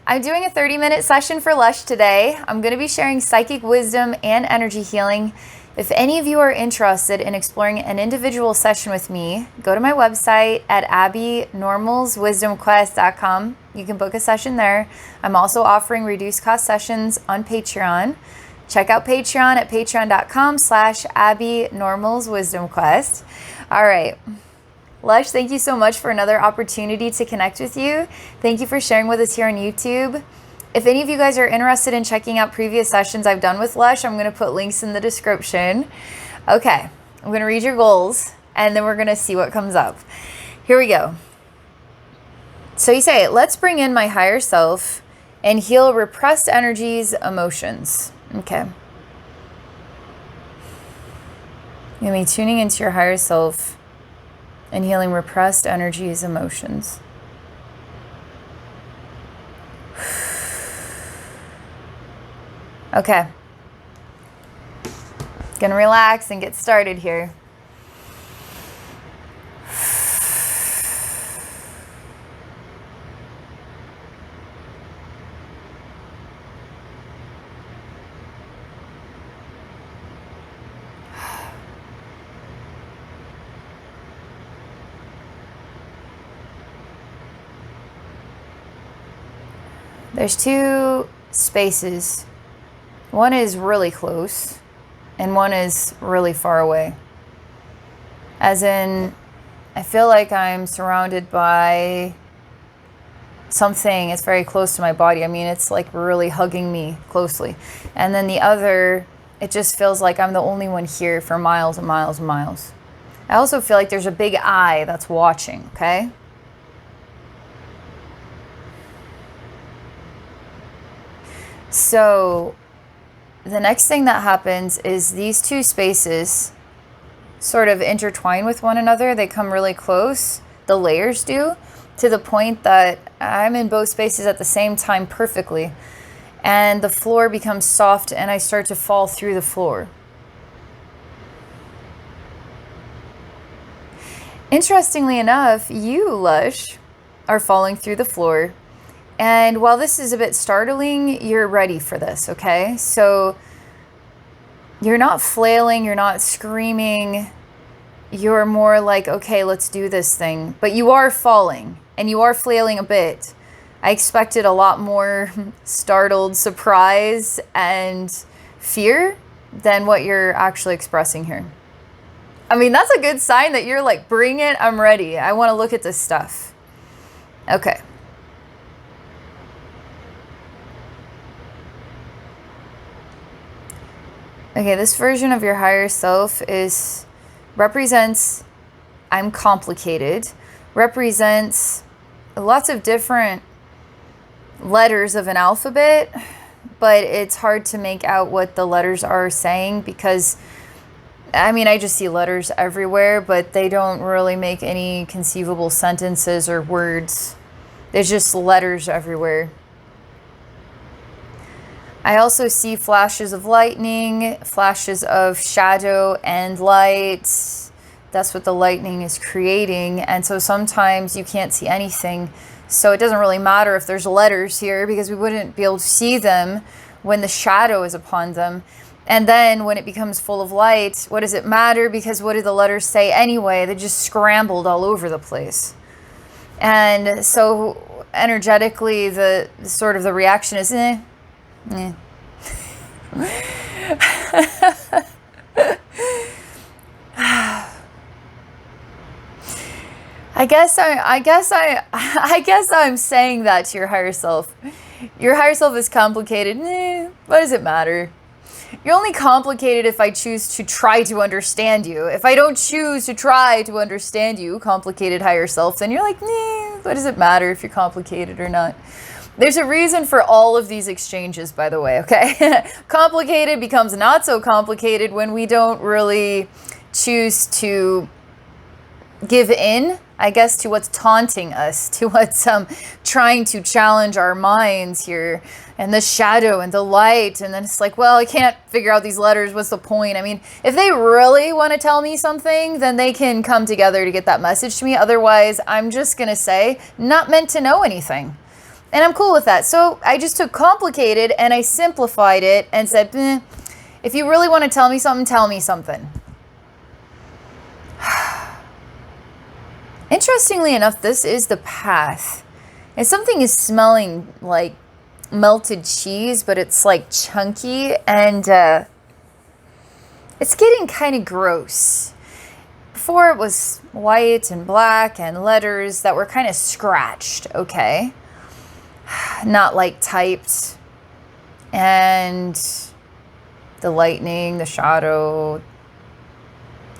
I'm doing a 30-minute session for Lush today. I'm going to be sharing psychic wisdom and energy healing. If any of you are interested in exploring an individual session with me, go to my website at abbeynormalswisdomquest.com. You can book a session there. I'm also offering reduced cost sessions on Patreon. Check out Patreon at patreon.com/abbeynormalswisdomquest. All right. Lush, thank you so much for another opportunity to connect with you. Thank you for sharing with us here on YouTube. If any of you guys are interested in checking out previous sessions I've done with Lush, I'm going to put links in the description. Okay, I'm going to read your goals, and then we're going to see what comes up. Here we go. So you say, let's bring in my higher self and heal repressed energies, emotions. Okay. You'll be tuning into your higher self and healing repressed energies, emotions. Okay. Gonna relax and get started here. There's two spaces. One is really close and one is really far away. As in, I feel like I'm surrounded by something. It's very close to my body. I mean, it's like really hugging me closely. And then the other, it just feels like I'm the only one here for miles and miles and miles. I also feel like there's a big eye that's watching, okay? So the next thing that happens is these two spaces sort of intertwine with one another. They come really close, the layers do, to the point that I'm in both spaces at the same time perfectly. And the floor becomes soft and I start to fall through the floor. Interestingly enough, you, Lush, are falling through the floor. And while this is a bit startling, you're ready for this, okay? So you're not flailing, you're not screaming. You're more like, okay, let's do this thing. But you are falling and you are flailing a bit. I expected a lot more startled surprise and fear than what you're actually expressing here. I mean, that's a good sign that you're like, bring it, I'm ready. I want to look at this stuff. Okay. Okay, this version of your higher self represents I'm complicated, represents lots of different letters of an alphabet, but it's hard to make out what the letters are saying because, I mean, I just see letters everywhere, but they don't really make any conceivable sentences or words. There's just letters everywhere. I also see flashes of lightning, flashes of shadow and light. That's what the lightning is creating. And so sometimes you can't see anything. So it doesn't really matter if there's letters here because we wouldn't be able to see them when the shadow is upon them. And then when it becomes full of light, what does it matter? Because what do the letters say anyway? They just scrambled all over the place. And so energetically, the sort of the reaction is, eh. I guess I'm saying that to your higher self. Your higher self is complicated. What does it matter? You're only complicated if I choose to try to understand you. If I don't choose to try to understand you, complicated higher self, then you're like, what does it matter if you're complicated or not? There's a reason for all of these exchanges, by the way, okay? Complicated becomes not so complicated when we don't really choose to give in, I guess, to what's taunting us, to what's trying to challenge our minds here, and the shadow and the light. And then it's like, well, I can't figure out these letters. What's the point? I mean, if they really want to tell me something, then they can come together to get that message to me. Otherwise, I'm just going to say, not meant to know anything. And I'm cool with that. So I just took complicated and I simplified it and said, if you really want to tell me something, tell me something. Interestingly enough, this is the path. And something is smelling like melted cheese, but it's like chunky and it's getting kind of gross. Before it was white and black and letters that were kind of scratched, okay? Not like typed. And the lightning, the shadow.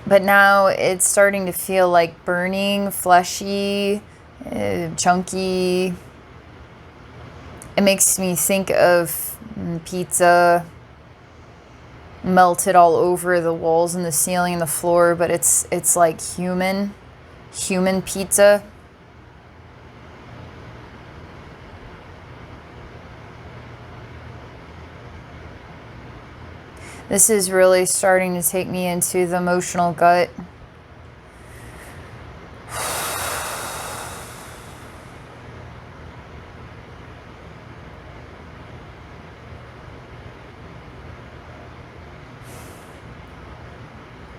But now it's starting to feel like burning, fleshy, chunky. It makes me think of pizza melted all over the walls and the ceiling and the floor, but it's like human pizza. This is really starting to take me into the emotional gut.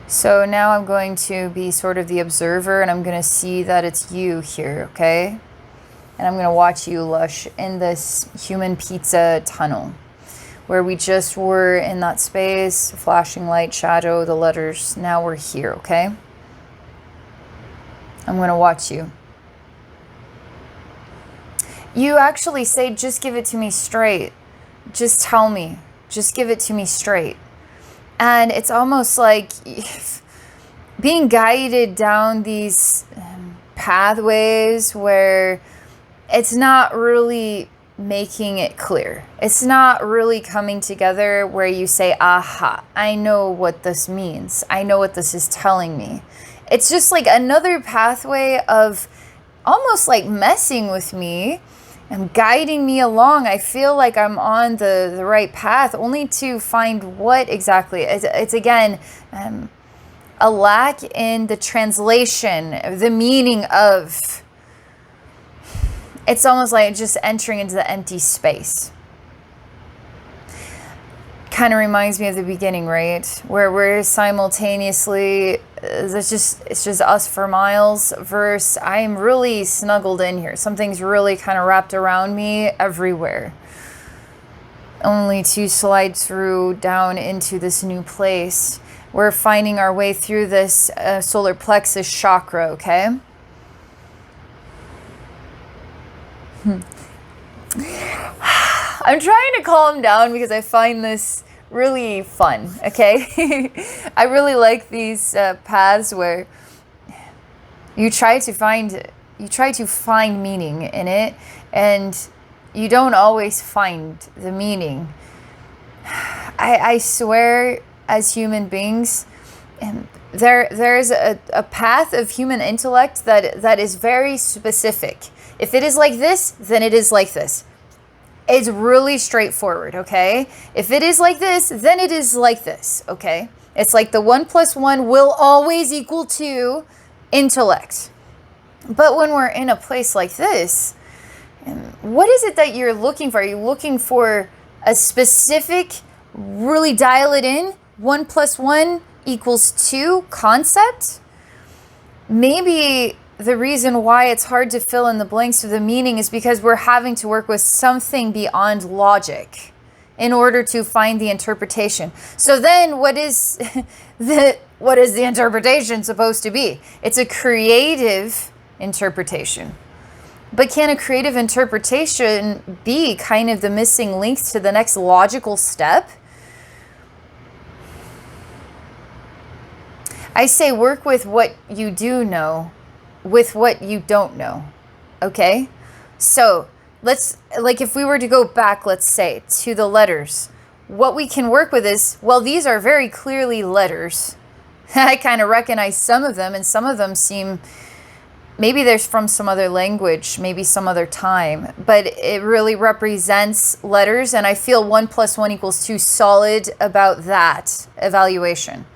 So now I'm going to be sort of the observer, and I'm going to see that it's you here, okay? And I'm going to watch you, Lush, in this human pizza tunnel where we just were in that space, flashing light, shadow, the letters. Now we're here, okay? I'm going to watch you. You actually say, just give it to me straight. Just tell me. Just give it to me straight. And it's almost like being guided down these pathways where it's not really making it clear. It's not really coming together where you say, aha, I know what this means. I know what this is telling me. It's just like another pathway of almost like messing with me and guiding me along. I feel like I'm on the right path, only to find what exactly. It's again, a lack in the translation, the meaning of. It's almost like just entering into the empty space. Kind of reminds me of the beginning, right? Where we're simultaneously, it's just us for miles versus I'm really snuggled in here. Something's really kind of wrapped around me everywhere. Only to slide through down into this new place. We're finding our way through this solar plexus chakra, okay? I'm trying to calm down because I find this really fun, okay? I really like these paths where you try to find meaning in it, and you don't always find the meaning. I swear, as human beings, there's a path of human intellect that is very specific. If it is like this, then it is like this. It's really straightforward, okay? If it is like this, then it is like this, okay? It's like the 1 + 1 will always equal 2 intellect. But when we're in a place like this, what is it that you're looking for? Are you looking for a specific, really dial it in, 1 + 1 = 2 concept? Maybe the reason why it's hard to fill in the blanks of the meaning is because we're having to work with something beyond logic in order to find the interpretation. So then what is the interpretation supposed to be? It's a creative interpretation. But can a creative interpretation be kind of the missing link to the next logical step? I say work with what you do know, with what you don't know, okay? So let's, like if we were to go back, let's say, to the letters, what we can work with is, well, these are very clearly letters. I kind of recognize some of them, and some of them seem, maybe there's from some other language, maybe some other time, but it really represents letters, and I feel 1 + 1 = 2 solid about that evaluation.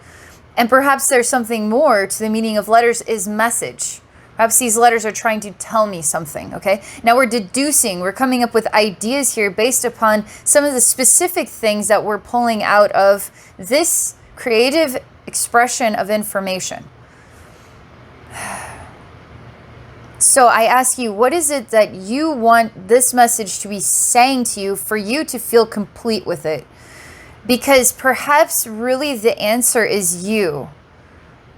And perhaps there's something more to the meaning of letters is message. Perhaps these letters are trying to tell me something, okay? Now we're deducing, we're coming up with ideas here based upon some of the specific things that we're pulling out of this creative expression of information. So I ask you, what is it that you want this message to be saying to you for you to feel complete with it? Because perhaps really the answer is you.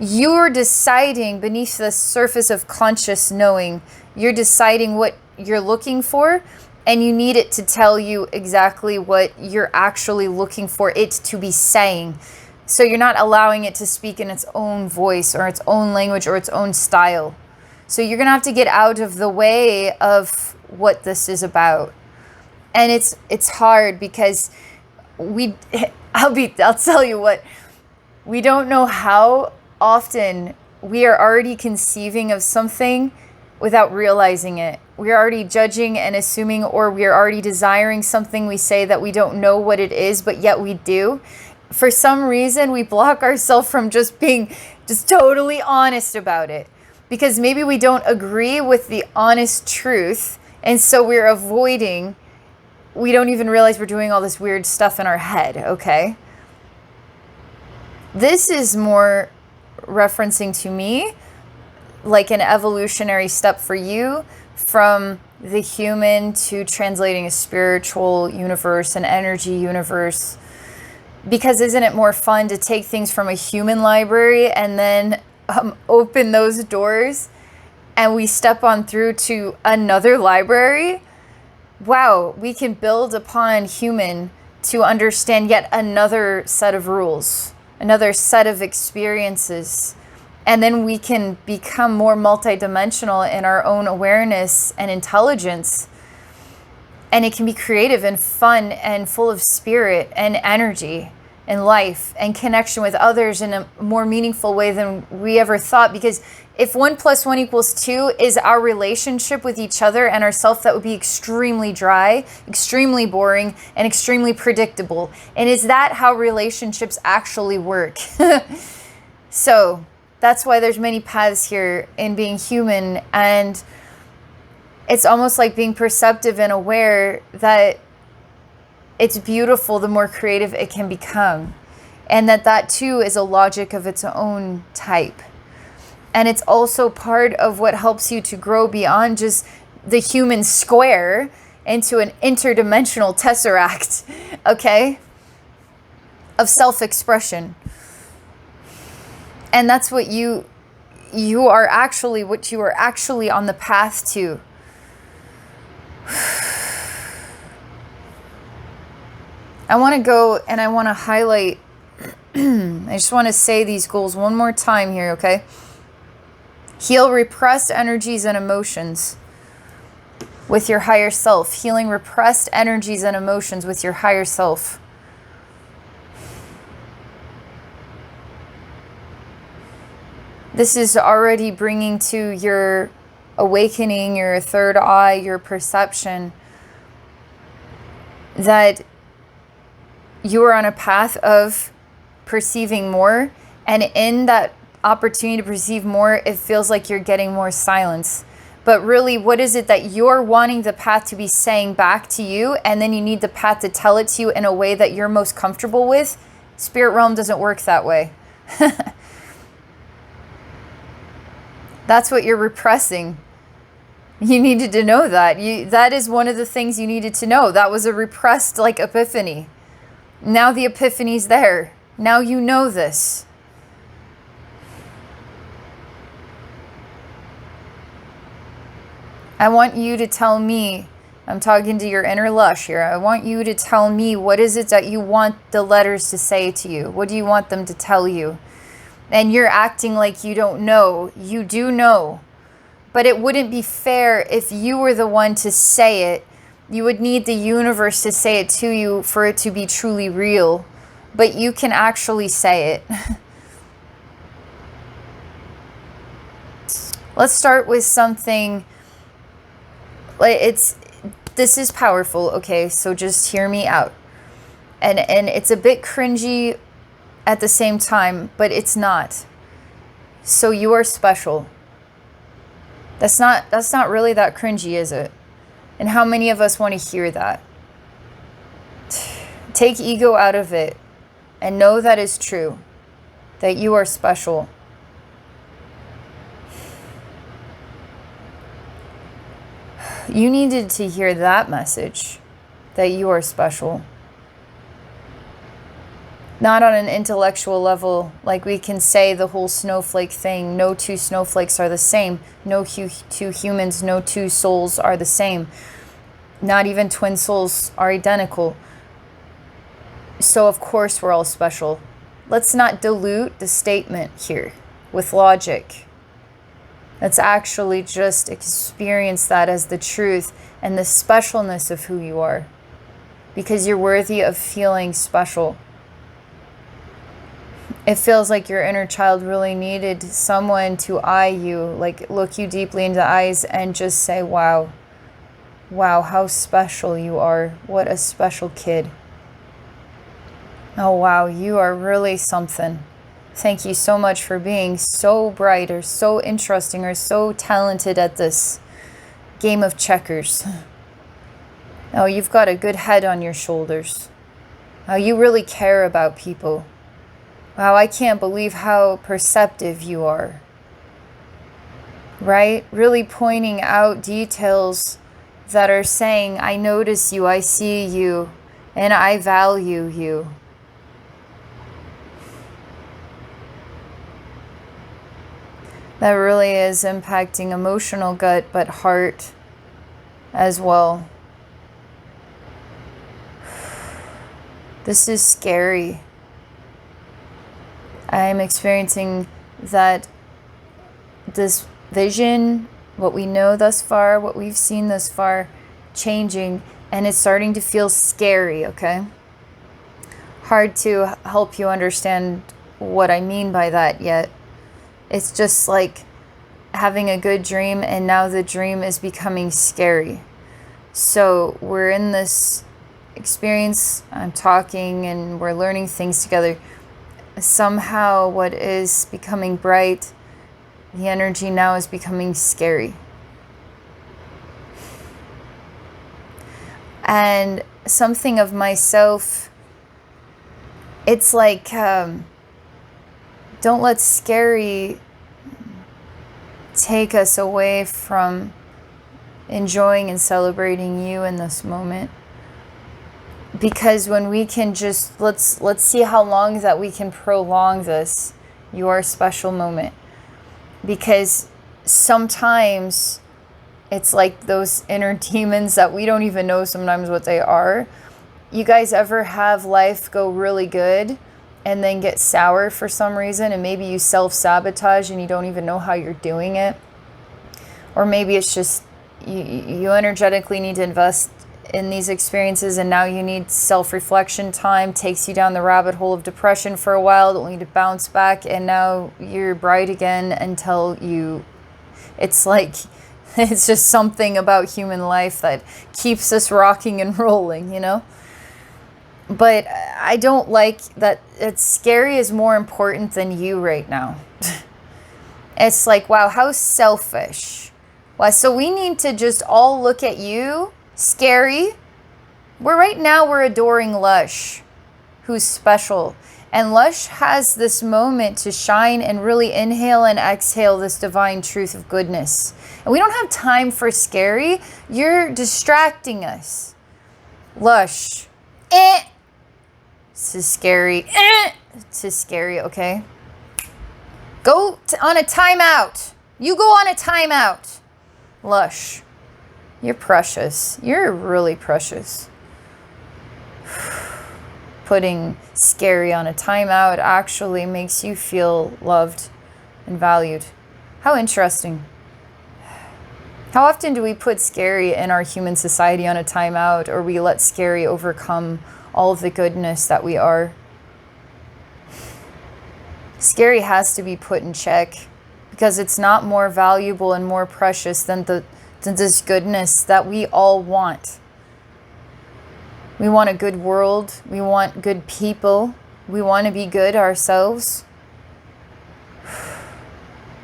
You're deciding beneath the surface of conscious knowing, you're deciding what you're looking for, and you need it to tell you exactly what you're actually looking for it to be saying. So you're not allowing it to speak in its own voice or its own language or its own style. So you're going to have to get out of the way of what this is about. And it's hard because I'll tell you what, we don't know how often we are already conceiving of something without realizing it. We are already judging and assuming, or we are already desiring something we say that we don't know what it is, but yet we do. For some reason, we block ourselves from just being just totally honest about it. Because maybe we don't agree with the honest truth, and so we're avoiding, we don't even realize we're doing all this weird stuff in our head, okay? This is more referencing to me like an evolutionary step for you from the human to translating a spiritual universe, an energy universe. Because isn't it more fun to take things from a human library and then open those doors and we step on through to another library? Wow, we can build upon human to understand yet another set of rules, another set of experiences. And then we can become more multidimensional in our own awareness and intelligence. And it can be creative and fun and full of spirit and energy and life and connection with others in a more meaningful way than we ever thought. Because if 1 + 1 = 2 is our relationship with each other and ourself, that would be extremely dry, extremely boring, and extremely predictable. And is that how relationships actually work? So that's why there's many paths here in being human. And it's almost like being perceptive and aware that it's beautiful the more creative it can become. And that too is a logic of its own type. And it's also part of what helps you to grow beyond just the human square into an interdimensional tesseract, okay, of self-expression. And that's what you are actually on the path to. I want to go and I want to highlight, I just want to say these goals one more time here, okay? Heal repressed energies and emotions with your higher self. Healing repressed energies and emotions with your higher self. This is already bringing to your awakening, your third eye, your perception, that you are on a path of perceiving more. And in that opportunity to perceive more, it feels like you're getting more silence. But really, what is it that you're wanting the path to be saying back to you? And then you need the path to tell it to you in a way that you're most comfortable with. Spirit realm doesn't work that way. That's what you're repressing. You needed to know that. That is one of the things you needed to know. That was a repressed epiphany. Now the epiphany's there. Now you know this. I want you to tell me, I'm talking to your inner lush here. I want you to tell me, what is it that you want the letters to say to you? What do you want them to tell you? And you're acting like you don't know. You do know. But it wouldn't be fair if you were the one to say it. You would need the universe to say it to you for it to be truly real. But you can actually say it. Let's start with something. This is powerful, okay? So just hear me out. And it's a bit cringy at the same time, but it's not. So you are special. That's not really that cringy, is it? And how many of us want to hear that? Take ego out of it and know that is true, that you are special. You needed to hear that message, that you are special. Not on an intellectual level, like we can say the whole snowflake thing. No two snowflakes are the same. No two humans, no two souls are the same. Not even twin souls are identical. So of course we're all special. Let's not dilute the statement here with logic. Let's actually just experience that as the truth and the specialness of who you are. Because you're worthy of feeling special. It feels like your inner child really needed someone to eye you, like look you deeply into the eyes and just say, wow, wow, how special you are. What a special kid. Oh, wow, you are really something. Thank you so much for being so bright or so interesting or so talented at this game of checkers. Oh, you've got a good head on your shoulders. Oh, you really care about people. Wow, I can't believe how perceptive you are. Right? Really pointing out details that are saying, I notice you, I see you, and I value you. That really is impacting emotional gut, but heart as well. This is scary. I'm experiencing that this vision, what we know thus far, what we've seen thus far, changing, and it's starting to feel scary, okay? Hard to help you understand what I mean by that yet. It's just like having a good dream and now the dream is becoming scary. So we're in this experience, I'm talking and we're learning things together. Somehow what is becoming bright, the energy now is becoming scary. And something of myself, it's like, don't let scary take us away from enjoying and celebrating you in this moment. Because when we can just, let's see how long that we can prolong this, your special moment. Because sometimes it's like those inner demons that we don't even know sometimes what they are. You guys ever have life go really good and then get sour for some reason, and maybe you self-sabotage and you don't even know how you're doing it? Or maybe it's just you energetically need to invest in these experiences, and now you need self-reflection time, takes you down the rabbit hole of depression for a while, only to bounce back, and now you're bright again until it's like, it's just something about human life that keeps us rocking and rolling, you know? But I don't like that it's scary is more important than you right now. It's like, wow, how selfish. Wow, so we need to just all look at you, scary. We're adoring Lush, who's special. And Lush has this moment to shine and really inhale and exhale this divine truth of goodness. And we don't have time for scary. You're distracting us. Lush. This is scary. This is scary, okay? Go on a timeout. You go on a timeout. Lush. You're precious. You're really precious. Putting scary on a timeout actually makes you feel loved and valued. How interesting. How often do we put scary in our human society on a timeout, or we let scary overcome all of the goodness that we are? Scary has to be put in check because it's not more valuable and more precious than this goodness that we all want. We want a good world. We want good people. We want to be good ourselves.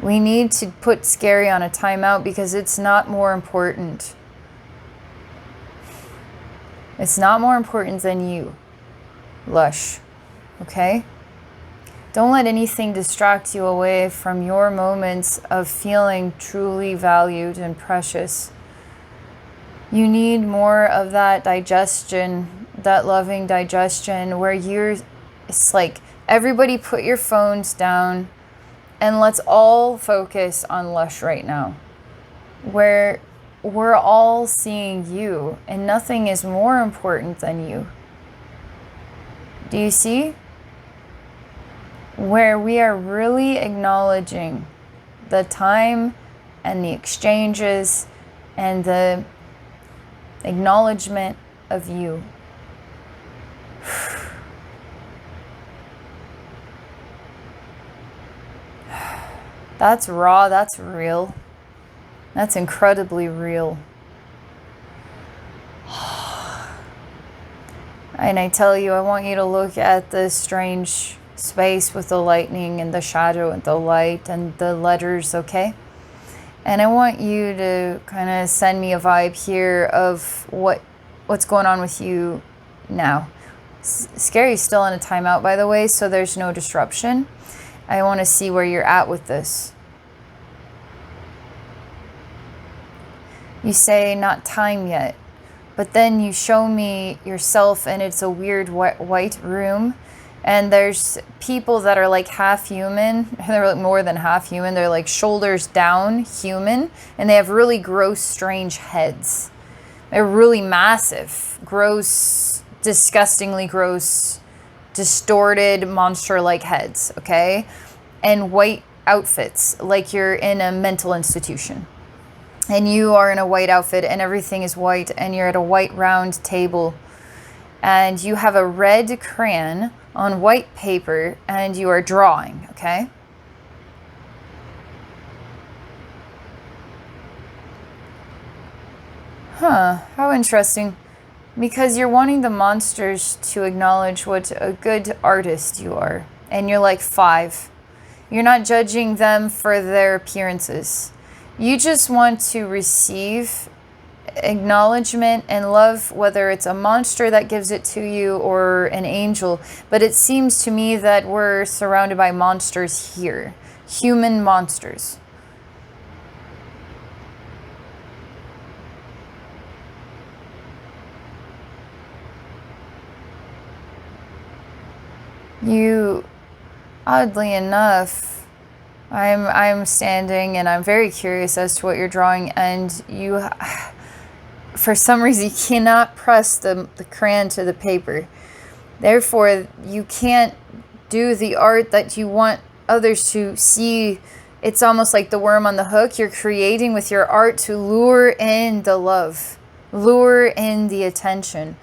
We need to put scary on a timeout because it's not more important. It's not more important than you, Lush. Okay? Don't let anything distract you away from your moments of feeling truly valued and precious. You need more of that digestion, that loving digestion where it's like everybody put your phones down and let's all focus on Lush right now. Where we're all seeing you and nothing is more important than you. Do you see? Where we are really acknowledging the time and the exchanges and the acknowledgement of you. That's raw, that's real. That's incredibly real. And I tell you, I want you to look at this strange space with the lightning and the shadow and the light and the letters, okay? And I want you to kind of send me a vibe here of what's going on with you now. Scary's still in a timeout, by the way, so there's no disruption. I want to see where you're at with this. You say, not time yet. But then you show me yourself and it's a weird white room. And there's people that are like half human. They're like more than half human. They're like shoulders down human. And they have really gross, strange heads. They're really massive, gross, disgustingly gross, distorted, monster-like heads, okay? And white outfits, like you're in a mental institution. And you are in a white outfit and everything is white and you're at a white round table. And you have a red crayon on white paper and you are drawing, okay? Huh, how interesting. Because you're wanting the monsters to acknowledge what a good artist you are. And you're like 5. You're not judging them for their appearances. You just want to receive acknowledgement and love, whether it's a monster that gives it to you or an angel. But it seems to me that we're surrounded by monsters here. Human monsters. You, oddly enough, I'm standing and I'm very curious as to what you're drawing, and you, for some reason, you cannot press the crayon to the paper. Therefore, you can't do the art that you want others to see. It's almost like the worm on the hook. You're creating with your art to lure in the love, lure in the attention,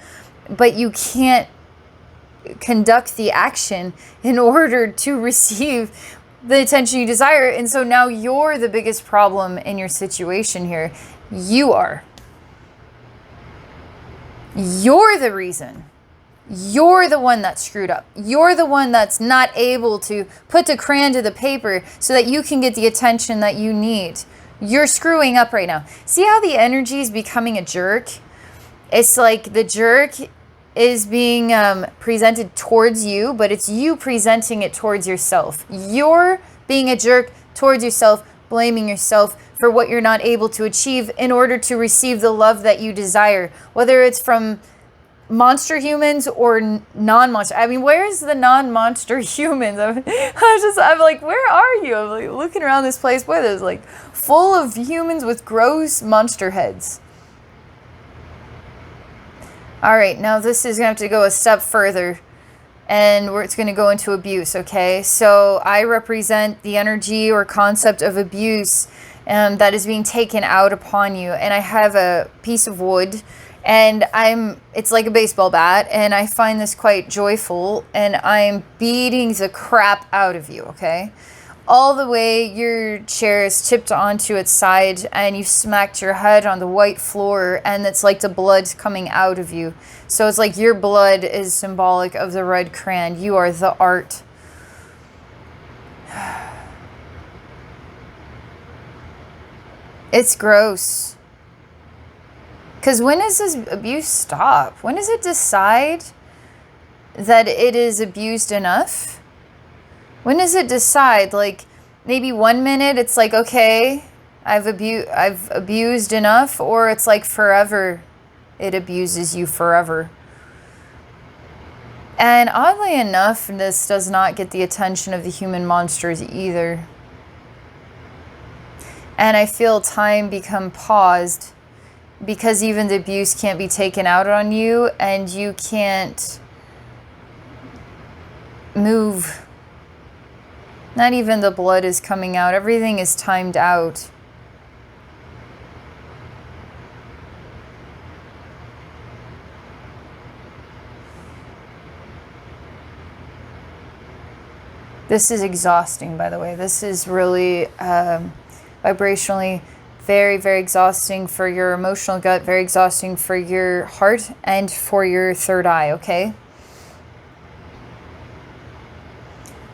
but you can't conduct the action in order to receive the attention you desire. And so now you're the biggest problem in your situation here. You are. You're the reason. You're the one that's screwed up. You're the one that's not able to put the crayon to the paper so that you can get the attention that you need. You're screwing up right now. See how the energy is becoming a jerk? It's like the jerk is being presented towards you, but it's you presenting it towards yourself. You're being a jerk towards yourself, blaming yourself for what you're not able to achieve in order to receive the love that you desire, whether it's from monster humans or non-monster. I mean, where's the non-monster humans? I'm like, where are you? I'm like looking around this place. Boy, there's like full of humans with gross monster heads. All right, now this is going to have to go a step further, and it's going to go into abuse, okay? So I represent the energy or concept of abuse that is being taken out upon you. And I have a piece of wood, and it's like a baseball bat, and I find this quite joyful, and I'm beating the crap out of you, okay? All the way your chair is tipped onto its side and you smacked your head on the white floor, and it's like the blood's coming out of you. So it's like your blood is symbolic of the red crayon. You are the art. It's gross. Because when does this abuse stop? When does it decide that it is abused enough? When does it decide? Like, maybe 1 minute it's like, okay, I've abused enough, or it's like forever. It abuses you forever. And oddly enough, this does not get the attention of the human monsters either. And I feel time become paused because even the abuse can't be taken out on you, and you can't move. Not even the blood is coming out. Everything is timed out. This is exhausting, by the way. This is really vibrationally very, very exhausting for your emotional gut, very exhausting for your heart and for your third eye, okay?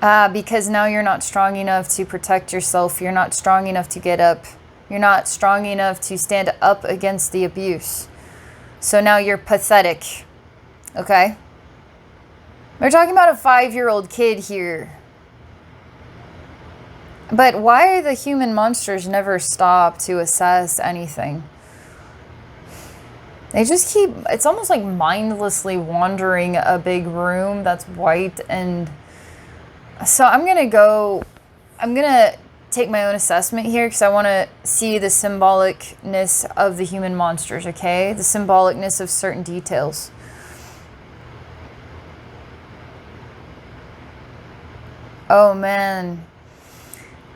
Because now you're not strong enough to protect yourself. You're not strong enough to get up. You're not strong enough to stand up against the abuse. So now you're pathetic, okay? We're talking about a 5-year-old kid here. But why the human monsters never stop to assess anything? They just keep, it's almost like mindlessly wandering a big room that's white. And so I'm going to take my own assessment here because I want to see the symbolicness of the human monsters, okay? The symbolicness of certain details. Oh man.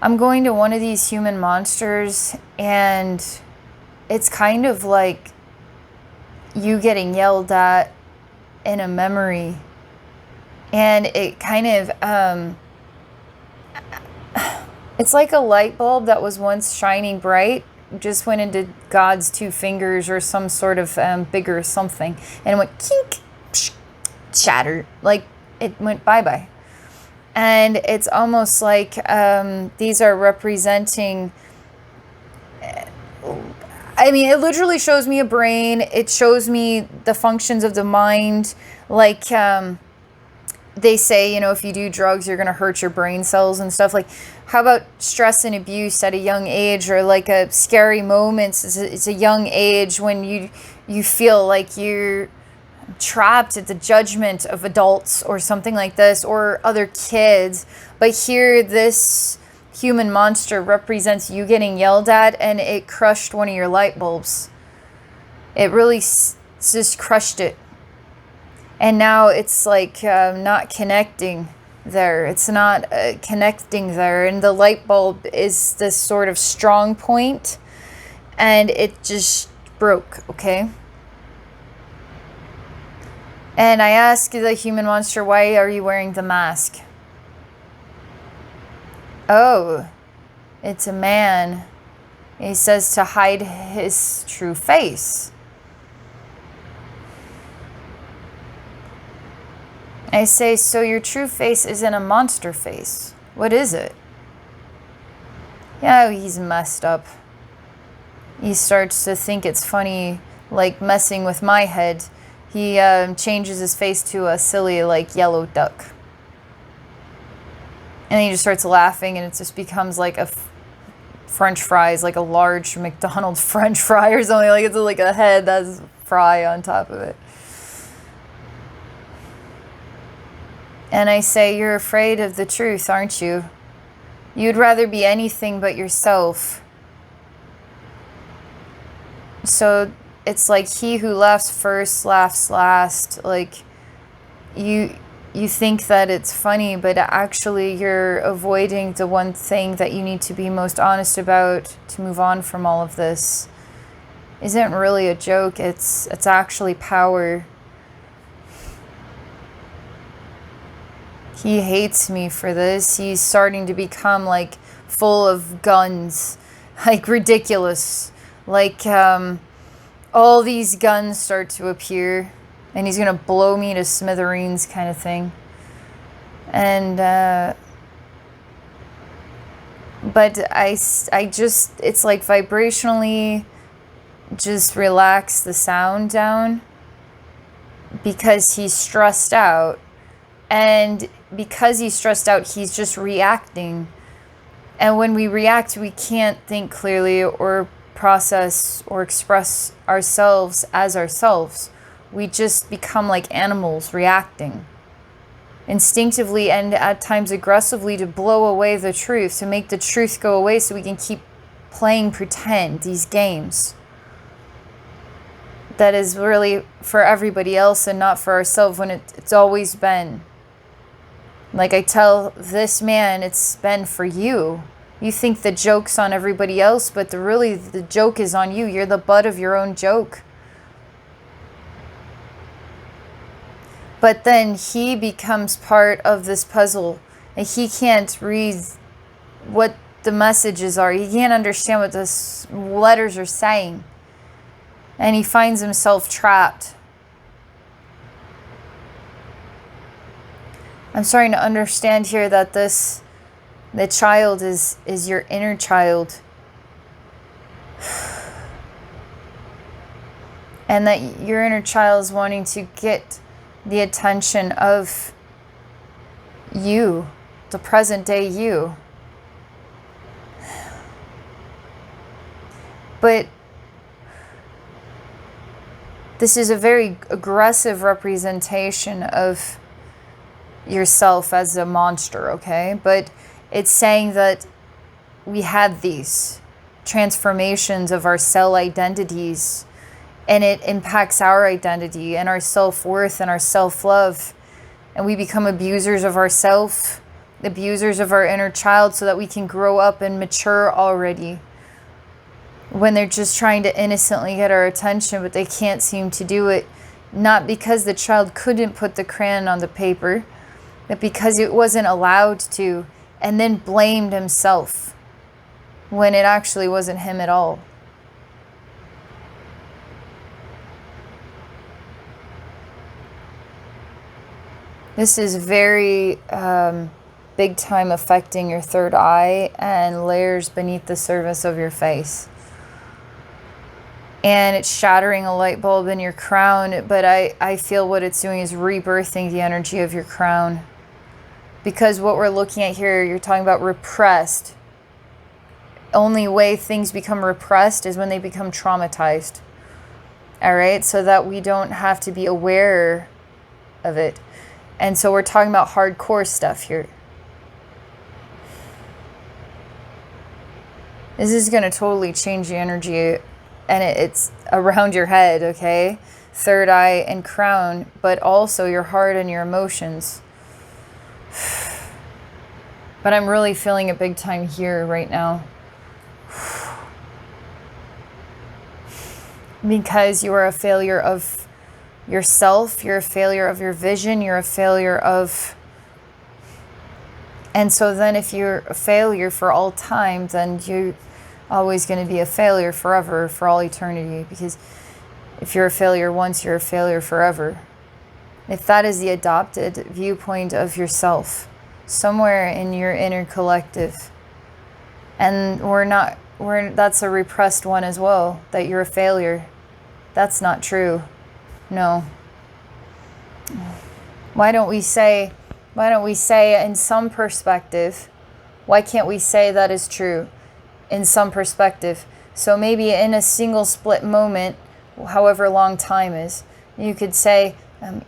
I'm going to one of these human monsters, and it's kind of like you getting yelled at in a memory. And it kind of, it's like a light bulb that was once shining bright, just went into God's 2 fingers or some sort of bigger something. And it went kink, psh, shattered, like it went bye-bye. And it's almost like these are representing, I mean, it literally shows me a brain. It shows me the functions of the mind. Like they say, you know, if you do drugs, you're going to hurt your brain cells and stuff. Like, how about stress and abuse at a young age, or like a scary moments? It's a young age when you feel like you're trapped at the judgment of adults or something like this, or other kids. But here this human monster represents you getting yelled at, and it crushed one of your light bulbs. It really just crushed it, and now it's like not connecting there. It's not connecting there, and the light bulb is this sort of strong point, and it just broke, okay? And I ask the human monster, why are you wearing the mask? Oh, it's a man. He says to hide his true face. I say, so your true face isn't a monster face. What is it? Yeah, he's messed up. He starts to think it's funny, like messing with my head. He changes his face to a silly, like, yellow duck. And then he just starts laughing, and it just becomes like a French fries, like a large McDonald's French fry or something. Like, it's like a head that's fry on top of it. And I say, you're afraid of the truth, aren't you? You'd rather be anything but yourself. So it's like he who laughs first laughs last. Like, you think that it's funny, but actually you're avoiding the one thing that you need to be most honest about to move on from all of this. Isn't really a joke. It's actually power. He hates me for this. He's starting to become like full of guns, like ridiculous. Like all these guns start to appear, and he's gonna blow me to smithereens, kind of thing. And But I just, it's like vibrationally just relax the sound down because he's stressed out. And because he's stressed out, he's just reacting. And when we react, we can't think clearly or process or express ourselves as ourselves. We just become like animals reacting instinctively and at times aggressively to blow away the truth, to make the truth go away so we can keep playing pretend, these games. That is really for everybody else and not for ourselves when it's always been. Like I tell this man, it's been for you. You think the joke's on everybody else, but really the joke is on you. You're the butt of your own joke. But then he becomes part of this puzzle and he can't read what the messages are. He can't understand what the letters are saying. And he finds himself trapped. I'm starting to understand here that the child is your inner child. And that your inner child is wanting to get the attention of you, the present day you. But this is a very aggressive representation of yourself as a monster, okay? But it's saying that we had these transformations of our cell identities, and it impacts our identity and our self-worth and our self-love, and we become abusers of ourself, abusers of our inner child, so that we can grow up and mature already. When they're just trying to innocently get our attention, but they can't seem to do it, not because the child couldn't put the crayon on the paper, but because it wasn't allowed to, and then blamed himself when it actually wasn't him at all. This is very big time affecting your third eye and layers beneath the surface of your face. And it's shattering a light bulb in your crown, but I feel what it's doing is rebirthing the energy of your crown. Because what we're looking at here, you're talking about repressed. Only way things become repressed is when they become traumatized. All right? So that we don't have to be aware of it. And so we're talking about hardcore stuff here. This is going to totally change the energy. And it's around your head, okay? Third eye and crown, but also your heart and your emotions. But I'm really feeling it big time here right now. Because you are a failure of yourself, you're a failure of your vision, you're a failure of... And so then if you're a failure for all time, then you're always going to be a failure forever, for all eternity. Because if you're a failure once, you're a failure forever. If that is the adopted viewpoint of yourself, somewhere in your inner collective, and that's a repressed one as well, that you're a failure. That's not true. No. Why don't we say in some perspective, why can't we say that is true in some perspective? So maybe in a single split moment, however long time is, you could say,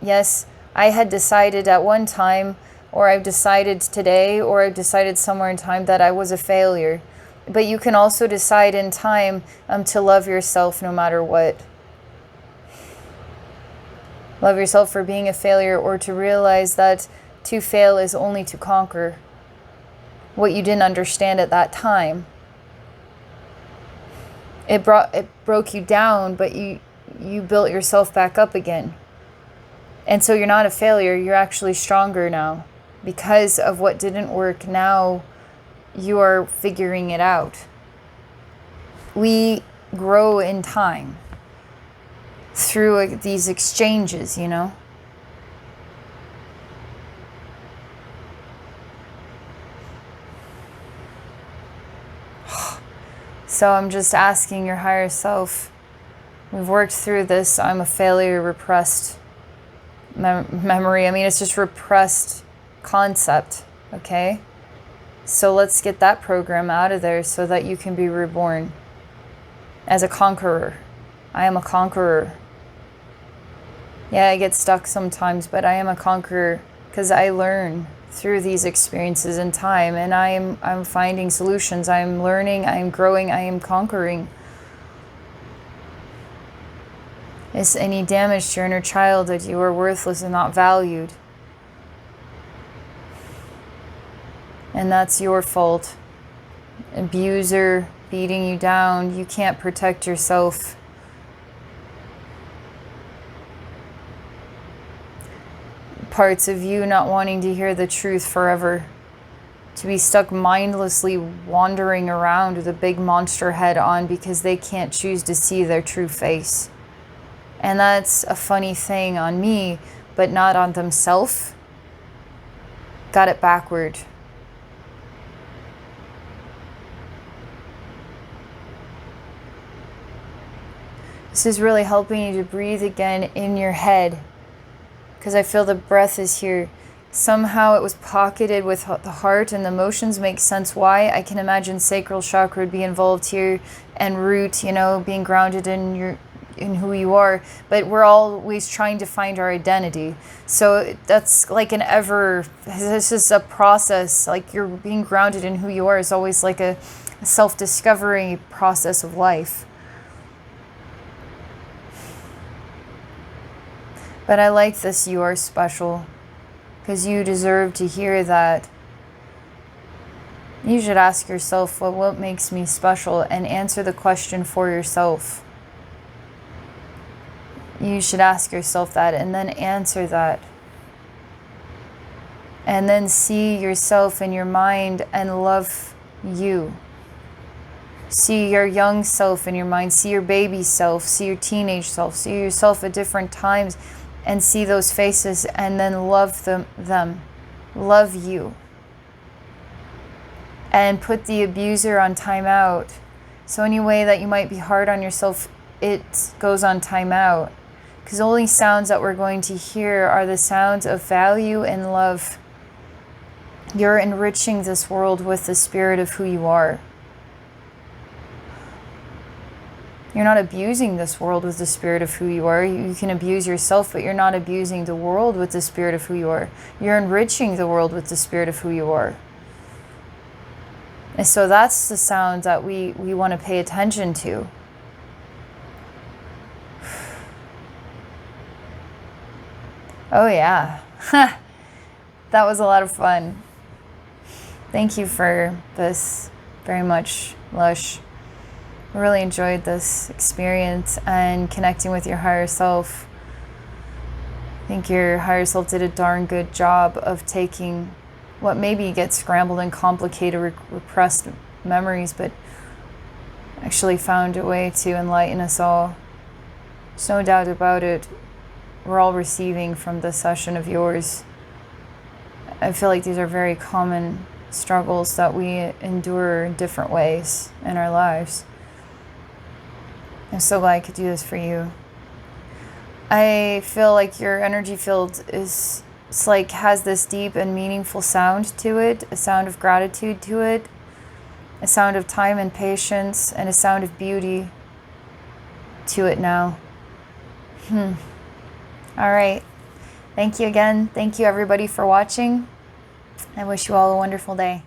yes, I had decided at one time, or I've decided today, or I've decided somewhere in time that I was a failure. But you can also decide in time to love yourself no matter what. Love yourself for being a failure, or to realize that to fail is only to conquer what you didn't understand at that time. It broke you down, but you built yourself back up again. And so you're not a failure, you're actually stronger now. Because of what didn't work, now you are figuring it out. We grow in time through these exchanges, you know. So I'm just asking your higher self, we've worked through this, I'm a failure, repressed memory. I mean, it's just repressed concept, okay? So let's get that program out of there so that you can be reborn as a conqueror. I am a conqueror. Yeah, I get stuck sometimes, but I am a conqueror because I learn through these experiences in time, and I'm finding solutions. I'm learning, I'm growing, I am conquering. Is any damage to your inner child that you are worthless and not valued? And that's your fault. Abuser beating you down, you can't protect yourself. Parts of you not wanting to hear the truth forever. To be stuck mindlessly wandering around with a big monster head on because they can't choose to see their true face. And that's a funny thing on me, but not on themselves. Got it backward. This is really helping you to breathe again in your head, because I feel the breath is here. Somehow it was pocketed with the heart, and the emotions make sense why. I can imagine sacral chakra would be involved here, and root, you know, being grounded in who you are. But we're always trying to find our identity. So that's like this is a process. Like, you're being grounded in who you are is always like a self-discovery process of life. But I like this, you are special, because you deserve to hear that. You should ask yourself, well, what makes me special, and answer the question for yourself. You should ask yourself that, and then answer that. And then see yourself in your mind and love you. See your young self in your mind, see your baby self, see your teenage self, see yourself at different times, and see those faces, and then love them. Love you. And put the abuser on timeout. So any way that you might be hard on yourself, it goes on timeout. Because the only sounds that we're going to hear are the sounds of value and love. You're enriching this world with the spirit of who you are. You're not abusing this world with the spirit of who you are. You can abuse yourself, but you're not abusing the world with the spirit of who you are. You're enriching the world with the spirit of who you are. And so that's the sound that we want to pay attention to. Oh yeah. That was a lot of fun. Thank you for this very much, Lush. I really enjoyed this experience and connecting with your higher self. I think your higher self did a darn good job of taking what maybe gets scrambled and complicated, repressed memories, but actually found a way to enlighten us all. There's no doubt about it. We're all receiving from this session of yours. I feel like these are very common struggles that we endure in different ways in our lives. I'm so glad I could do this for you. I feel like your energy field has this deep and meaningful sound to it, a sound of gratitude to it, a sound of time and patience, and a sound of beauty to it now. All right. Thank you again. Thank you everybody for watching. I wish you all a wonderful day.